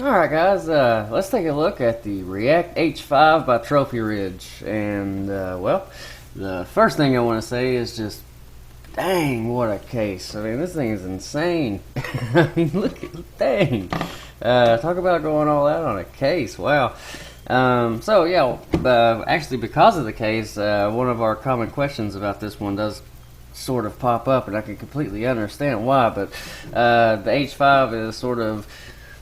Alright guys, let's take a look at the React H5 by Trophy Ridge. And, well, the first thing I want to say is just, dang, what a case. I mean, this thing is insane. I mean, look at, dang. Talk about going all out on a case, wow. So, yeah, actually because of the case, one of our common questions about this one does sort of pop up, and I can completely understand why, but the H5 is sort of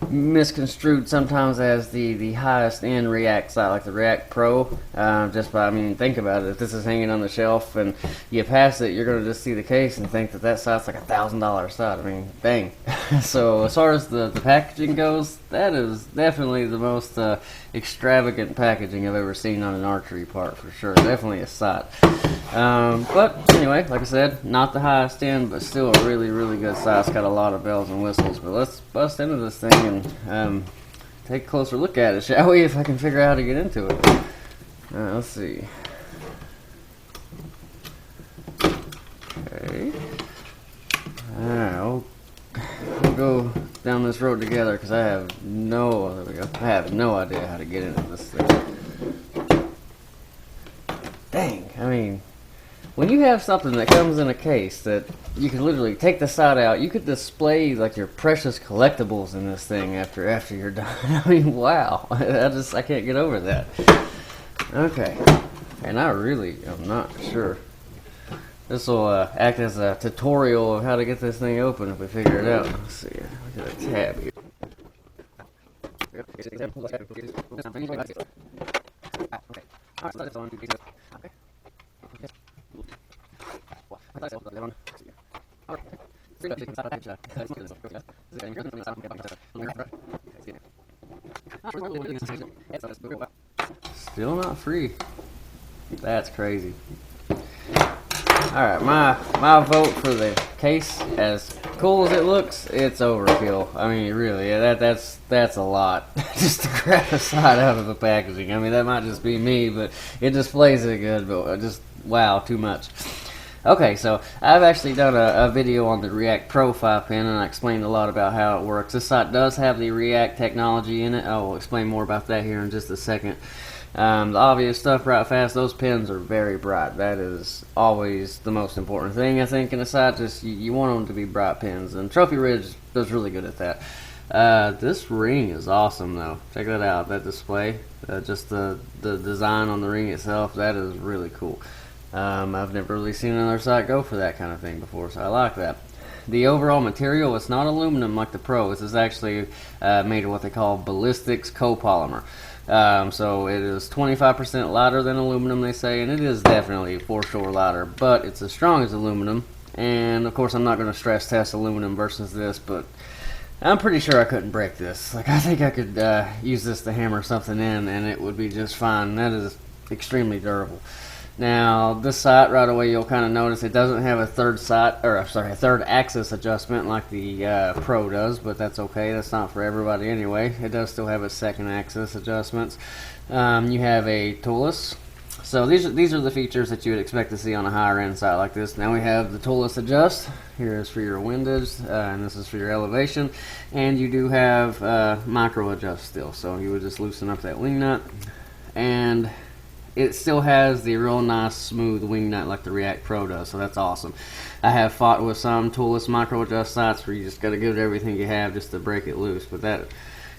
misconstrued sometimes as the highest end React site, like the React Pro. Just by, I mean, think about it. If this is hanging on the shelf and you pass it, you're going to just see the case and think that site's like $1,000 site. I mean, dang. So as far as the packaging goes, that is definitely the most extravagant packaging I've ever seen on an archery part, for sure. Definitely a site. But anyway, like I said, not the highest end, but still a really, really good site. It's got a lot of bells and whistles. But let's bust into this thing and take a closer look at it, shall we? If I can figure out how to get into it. Let's see. Okay. Alright, we'll go down this road together because I have no idea how to get into this thing. Dang, I mean, when you have something that comes in a case that you can literally take the side out, you could display like your precious collectibles in this thing after you're done. I mean, wow, I can't get over that. Okay, and I really am not sure. This will act as a tutorial of how to get this thing open if we figure it out. Let's see, look at the tab here. Still not free. That's crazy. Alright, my vote for the case, as cool as it looks, it's overkill. I mean, really, that's a lot. Just to grab the side out of the packaging. I mean, that might just be me, but it displays it good, but just, wow, too much. Okay, so I've actually done a video on the React Pro 5-pin, and I explained a lot about how it works. This site does have the React technology in it. I will explain more about that here in just a second. The obvious stuff right fast, those pins are very bright. That is always the most important thing, I think, in a site. Just you want them to be bright pins, and Trophy Ridge does really good at that. This ring is awesome, though. Check that out, that display. Just the design on the ring itself, that is really cool. I've never really seen another site go for that kind of thing before, so I like that. The overall material, it's not aluminum like the Pro. This is actually made of what they call ballistics copolymer. So it is 25% lighter than aluminum, they say, and it is definitely for sure lighter, but it's as strong as aluminum. And of course, I'm not going to stress test aluminum versus this, but I'm pretty sure I couldn't break this. Like, I think I could use this to hammer something in, and it would be just fine. That is extremely durable. Now, this sight, right away, you'll kind of notice it doesn't have a a third axis adjustment like the Pro does, but that's okay. That's not for everybody anyway. It does still have a second axis adjustments. You have a toolless. So these are the features that you would expect to see on a higher end sight like this. Now we have the toolless adjust. Here is for your windage, and this is for your elevation. And you do have micro adjust still. So you would just loosen up that wing nut, and it still has the real nice smooth wing nut like the React Pro does, so that's awesome. I have fought with some toolless micro adjust sites where you just got to give it everything you have just to break it loose, but that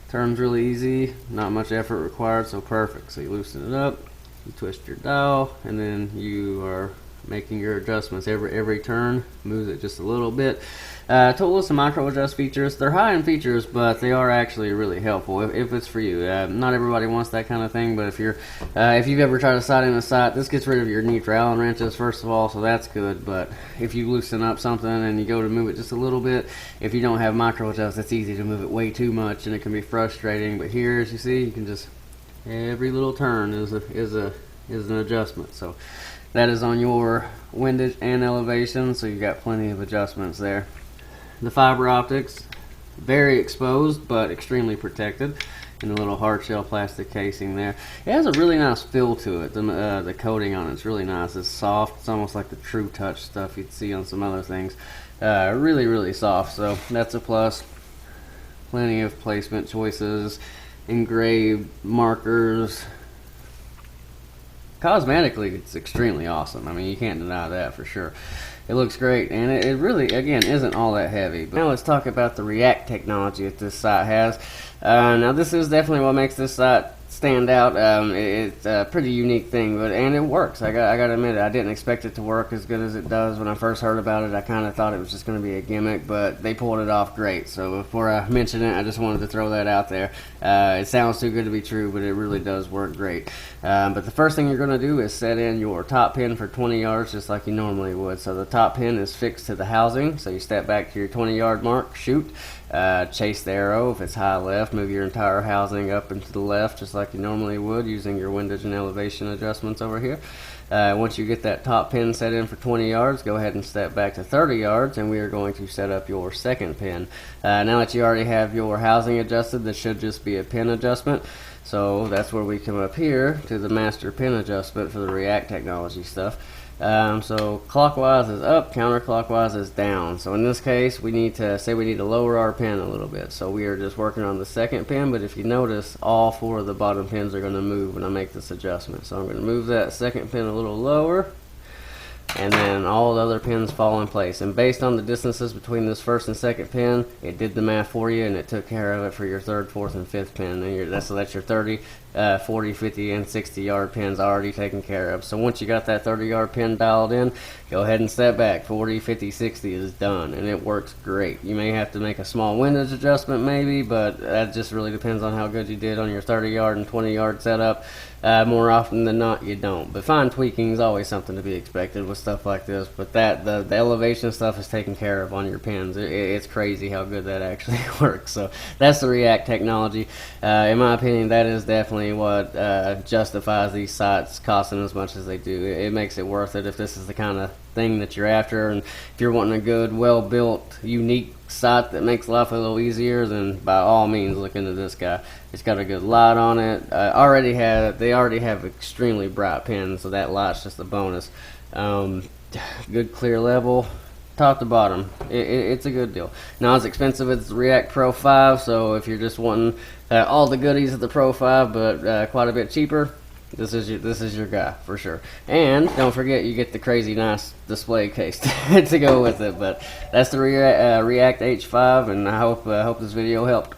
turns really easy, not much effort required, so perfect. So you loosen it up, you twist your dial, and then you are making your adjustments. Every turn moves it just a little bit. Toolless and micro adjust features, they're high in features, but they are actually really helpful if it's for you. Not everybody wants that kind of thing, but if you've ever tried to sight in a sight, this gets rid of your need for Allen wrenches first of all, so that's good. But if you loosen up something and you go to move it just a little bit, if you don't have micro adjust, it's easy to move it way too much, and it can be frustrating. But here, as you see, you can just, every little turn is an adjustment. So that is on your windage and elevation, so you got plenty of adjustments there. The fiber optics, very exposed but extremely protected in a little hard shell plastic casing there. It has a really nice feel to it. The coating on it's really nice. It's soft. It's almost like the True Touch stuff you'd see on some other things. Really, really soft, so that's a plus. plenty of placement choices, engraved markers. Cosmetically, it's extremely awesome. I mean, you can't deny that for sure. It looks great, and it really, again, isn't all that heavy. But now let's talk about the React technology that this sight has. Now, this is definitely what makes this sight stand out. It's a pretty unique thing, and it works. I got to admit it. I didn't expect it to work as good as it does. When I first heard about it, I kind of thought it was just going to be a gimmick, but they pulled it off great. So before I mention it, I just wanted to throw that out there. It sounds too good to be true, but it really does work great. But the first thing you're going to do is set in your top pin for 20 yards, just like you normally would. So the top pin is fixed to the housing, so you step back to your 20-yard mark, shoot. Chase the arrow. If it's high left, move your entire housing up and to the left just like you normally would using your windage and elevation adjustments over here. Once you get that top pin set in for 20 yards, go ahead and step back to 30 yards, and we are going to set up your second pin. Now that you already have your housing adjusted, this should just be a pin adjustment. So that's where we come up here to the master pin adjustment for the React technology stuff. So clockwise is up, counterclockwise is down. So in this case, we need to lower our pin a little bit. So we are just working on the second pin, but if you notice, all 4 of the bottom pins are going to move when I make this adjustment. So I'm going to move that second pin a little lower, and then all the other pins fall in place. And based on the distances between this first and second pin, it did the math for you, and it took care of it for your third, fourth, and fifth pin. And so that's your 30, 40, 50, and 60-yard pins already taken care of. So once you got that 30-yard pin dialed in, go ahead and step back. 40, 50, 60 is done, and it works great. You may have to make a small windage adjustment maybe, but that just really depends on how good you did on your 30-yard and 20-yard setup. More often than not, you don't. But fine tweaking is always something to be expected with stuff like this. But the elevation stuff is taken care of on your pins. It's crazy how good that actually works. So that's the React technology. In my opinion, that is definitely what justifies these sights costing as much as they do. It makes it worth it if this is the kind of thing that you're after, and if you're wanting a good, well-built, unique sight that makes life a little easier, then by all means look into this guy. It's got a good light on it. They already have extremely bright pins, so that light's just a bonus. Good clear level, top to bottom. It's a good deal. Not as expensive as the React Pro 5, so if you're just wanting all the goodies of the Pro 5 but quite a bit cheaper, this is your guy for sure. And don't forget, you get the crazy nice display case to go with it. But that's the React H5, and I hope this video helped.